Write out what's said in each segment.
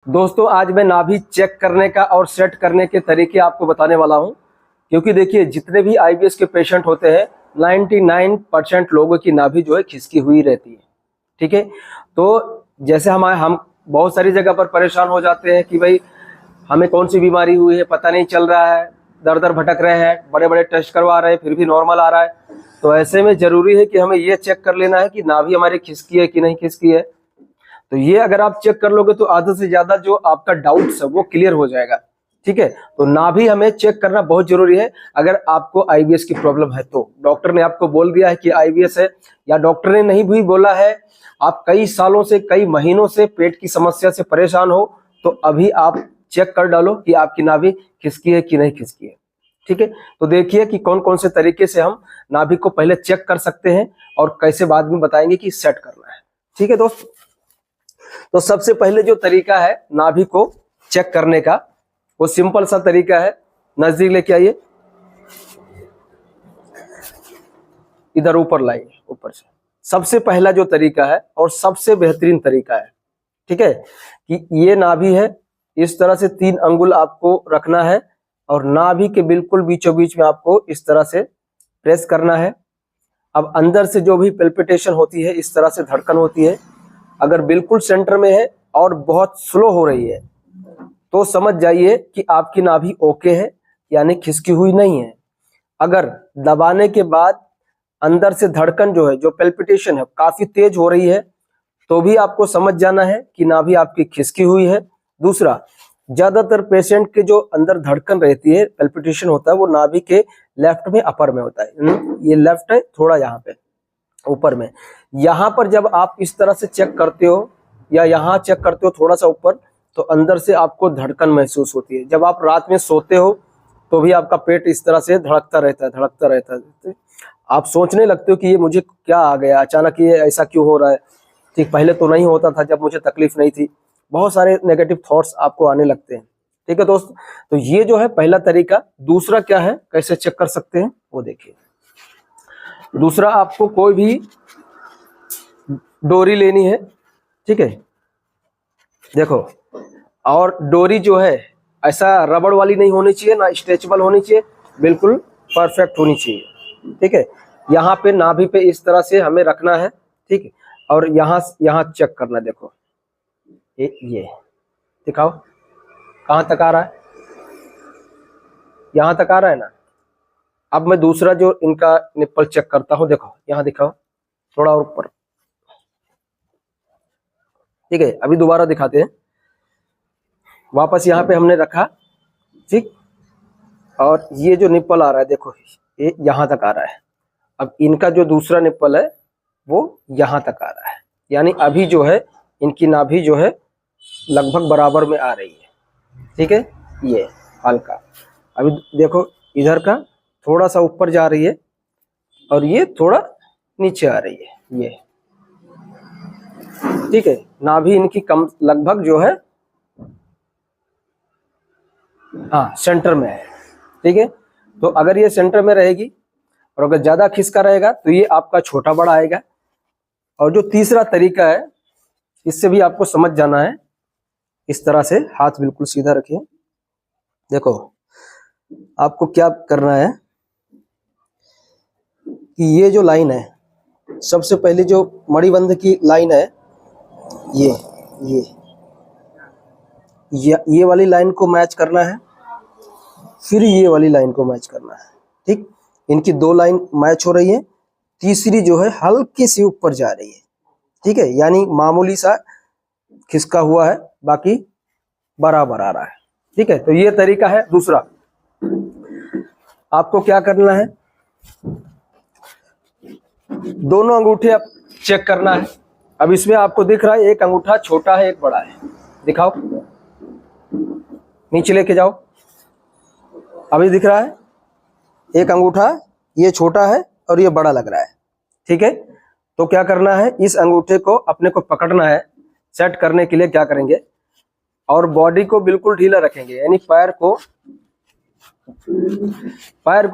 दोस्तों आज मैं नाभि चेक करने का और सेट करने के तरीके आपको बताने वाला हूं, क्योंकि देखिए जितने भी आईबीएस के पेशेंट होते हैं 99% लोगों की नाभि जो है खिसकी हुई रहती है। ठीक है, तो जैसे हम बहुत सारी जगह पर परेशान हो जाते हैं कि भाई हमें कौन सी बीमारी हुई है, पता नहीं चल रहा है, दर दर भटक रहे हैं, बड़े बड़े टेस्ट करवा रहे हैं फिर भी नॉर्मल आ रहा है। तो ऐसे में जरूरी है कि हमें ये चेक कर लेना है कि नाभि हमारी खिसकी है कि नहीं खिसकी है। तो ये अगर आप चेक कर लोगे तो आधे से ज्यादा जो आपका डाउट्स है वो क्लियर हो जाएगा। ठीक है, तो नाभि हमें चेक करना बहुत जरूरी है। अगर आपको आईबीएस की प्रॉब्लम है तो डॉक्टर ने आपको बोल दिया है कि आईबीएस है, या डॉक्टर ने नहीं भी बोला है, आप कई सालों से कई महीनों से पेट की समस्या से परेशान हो, तो अभी आप चेक कर डालो कि आपकी नाभि खिसकी है कि नहीं खिसकी है। ठीक है, तो देखिए कि कौन कौन से तरीके से हम नाभि को पहले चेक कर सकते हैं और कैसे बाद में बताएंगे कि सेट करना है। ठीक है दोस्त, तो सबसे पहले जो तरीका है नाभि को चेक करने का वो सिंपल सा तरीका है। नजदीक लेके आइए, इधर ऊपर लाइए, ऊपर से। सबसे पहला जो तरीका है और सबसे बेहतरीन तरीका है, ठीक है, कि ये नाभि है, इस तरह से 3 अंगुल आपको रखना है और नाभि के बिल्कुल बीचों बीच में आपको इस तरह से प्रेस करना है। अब अंदर से जो भी पेल्पिटेशन होती है, इस तरह से धड़कन होती है, अगर बिल्कुल सेंटर में है और बहुत स्लो हो रही है तो समझ जाइए कि आपकी नाभि ओके है, यानी खिसकी हुई नहीं है। अगर दबाने के बाद अंदर से धड़कन जो है, जो पेल्पिटेशन है, काफी तेज हो रही है, तो भी आपको समझ जाना है कि नाभि आपकी खिसकी हुई है। दूसरा, ज्यादातर पेशेंट के जो अंदर धड़कन रहती है, पेल्पिटेशन होता है, वो नाभि के लेफ्ट में, अपर में होता है। ये लेफ्ट है, थोड़ा यहाँ पे ऊपर में। यहाँ पर जब आप इस तरह से चेक करते हो या यहाँ चेक करते हो थोड़ा सा ऊपर, तो अंदर से आपको धड़कन महसूस होती है। जब आप रात में सोते हो तो भी आपका पेट इस तरह से धड़कता रहता है, धड़कता रहता है। आप सोचने लगते हो कि ये मुझे क्या आ गया, अचानक ये ऐसा क्यों हो रहा है। ठीक, पहले तो नहीं होता था जब मुझे तकलीफ नहीं थी। बहुत सारे नेगेटिव थॉट्स आपको आने लगते हैं। ठीक है दोस्त, तो ये जो है पहला तरीका। दूसरा क्या है, कैसे चेक कर सकते हैं वो देखिए। दूसरा, आपको कोई भी डोरी लेनी है, ठीक है, देखो, और डोरी जो है ऐसा रबड़ वाली नहीं होनी चाहिए, ना स्ट्रेचेबल होनी चाहिए, बिल्कुल परफेक्ट होनी चाहिए। ठीक है, यहाँ पे नाभि पे इस तरह से हमें रखना है, ठीक है, और यहाँ चेक करना। देखो ये दिखाओ कहाँ तक आ रहा है, यहाँ तक आ रहा है ना। अब मैं दूसरा जो इनका निप्पल चेक करता हूँ, देखो यहाँ दिखाओ, थोड़ा और ऊपर। ठीक है, अभी दोबारा दिखाते हैं। वापस यहाँ पे हमने रखा, ठीक, और ये जो निप्पल आ रहा है, देखो ये यहाँ तक आ रहा है। अब इनका जो दूसरा निप्पल है वो यहाँ तक आ रहा है, यानी अभी जो है इनकी नाभि जो है लगभग बराबर में आ रही है। ठीक है, ये हल्का, अभी देखो इधर का थोड़ा सा ऊपर जा रही है और ये थोड़ा नीचे आ रही है, ये। ठीक है, नाभि इनकी कम लगभग जो है, हाँ, सेंटर में है। ठीक है, तो अगर ये सेंटर में रहेगी और अगर ज्यादा खिसका रहेगा तो ये आपका छोटा बड़ा आएगा। और जो तीसरा तरीका है, इससे भी आपको समझ जाना है। इस तरह से हाथ बिल्कुल सीधा रखिए। देखो आपको क्या करना है कि ये जो लाइन है, सबसे पहले जो मणिबंध की लाइन है, ये वाली लाइन को मैच करना है, फिर ये वाली लाइन को मैच करना है। ठीक, इनकी 2 लाइन मैच हो रही है, तीसरी जो है हल्की सी ऊपर जा रही है। ठीक है, यानी मामूली सा खिसका हुआ है, बाकी बराबर आ रहा है। ठीक है, तो ये तरीका है। दूसरा, आपको क्या करना है, दोनों अंगूठे आप चेक करना है। अब इसमें आपको दिख रहा है एक अंगूठा छोटा है, एक बड़ा है। दिखाओ, नीचे लेके जाओ। अभी दिख रहा है एक अंगूठा ये छोटा है और ये बड़ा लग रहा है। ठीक है, तो क्या करना है, इस अंगूठे को अपने को पकड़ना है। सेट करने के लिए क्या करेंगे, और बॉडी को बिल्कुल ढीला रखेंगे, यानी पैर को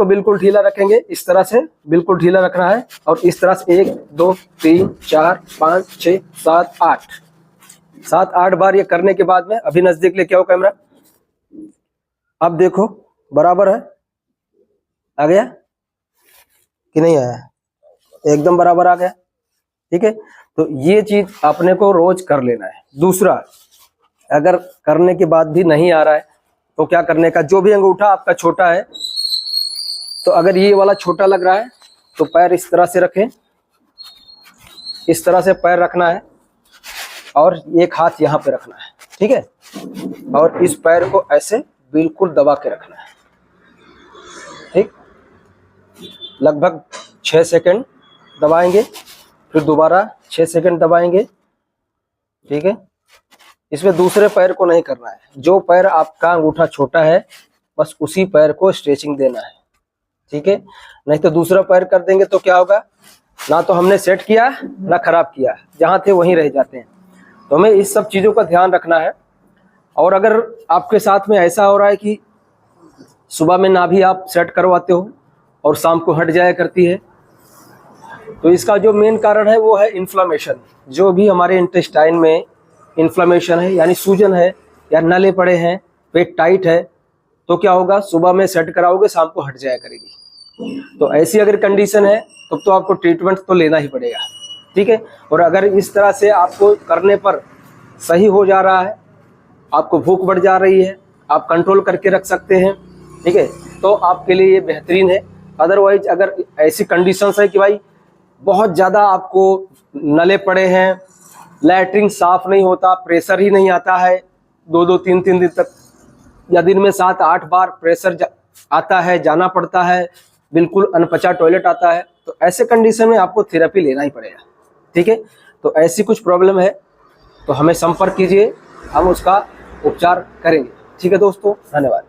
बिल्कुल ढीला रखेंगे। इस तरह से बिल्कुल ढीला रखना है और इस तरह से 1 2 3 4 5 6 7 8 7-8 बार ये करने के बाद में, अभी नजदीक लेके आओ कैमरा, अब देखो बराबर है, आ गया कि नहीं आया, एकदम बराबर आ गया। ठीक है, तो ये चीज अपने को रोज कर लेना है। दूसरा, अगर करने के बाद भी नहीं आ रहा है तो क्या करने का, जो भी अंगूठा आपका छोटा है, तो अगर ये वाला छोटा लग रहा है तो पैर इस तरह से रखें, इस तरह से पैर रखना है और एक हाथ यहाँ पे रखना है। ठीक है, और इस पैर को ऐसे बिल्कुल दबा के रखना है। ठीक, लगभग 6 सेकंड दबाएंगे, फिर दोबारा 6 सेकंड दबाएंगे। ठीक है, इसमें दूसरे पैर को नहीं करना है, जो पैर आपका अंगूठा छोटा है बस उसी पैर को स्ट्रेचिंग देना है। ठीक है, नहीं तो दूसरा पैर कर देंगे तो क्या होगा, ना तो हमने सेट किया ना खराब किया, जहां थे वहीं रह जाते हैं। तो हमें इस सब चीजों का ध्यान रखना है। और अगर आपके साथ में ऐसा हो रहा है कि सुबह में नाभि आप सेट करवाते हो और शाम को हट जाया करती है, तो इसका जो मेन कारण है वो है इन्फ्लेमेशन। जो भी हमारे इंटेस्टाइन में इन्फ्लेमेशन है, यानी सूजन है या नले पड़े हैं, पेट टाइट है, तो क्या होगा, सुबह में सेट कराओगे शाम को हट जाया करेगी। तो ऐसी अगर कंडीशन है तब तो आपको ट्रीटमेंट तो लेना ही पड़ेगा। ठीक है, और अगर इस तरह से आपको करने पर सही हो जा रहा है, आपको भूख बढ़ जा रही है, आप कंट्रोल करके रख सकते हैं, ठीक है, तो आपके लिए ये बेहतरीन है। अदरवाइज अगर ऐसी कंडीशंस है कि भाई बहुत ज़्यादा आपको नले पड़े हैं, लैट्रिन साफ नहीं होता, प्रेशर ही नहीं आता है 2-2, 3-3 दिन तक, या दिन में 7-8 बार प्रेशर आता है, जाना पड़ता है, बिल्कुल अनपचा टॉयलेट आता है, तो ऐसे कंडीशन में आपको थेरेपी लेना ही पड़ेगा। ठीक है, तो ऐसी कुछ प्रॉब्लम है तो हमें संपर्क कीजिए, हम उसका उपचार करेंगे। ठीक है दोस्तों, धन्यवाद।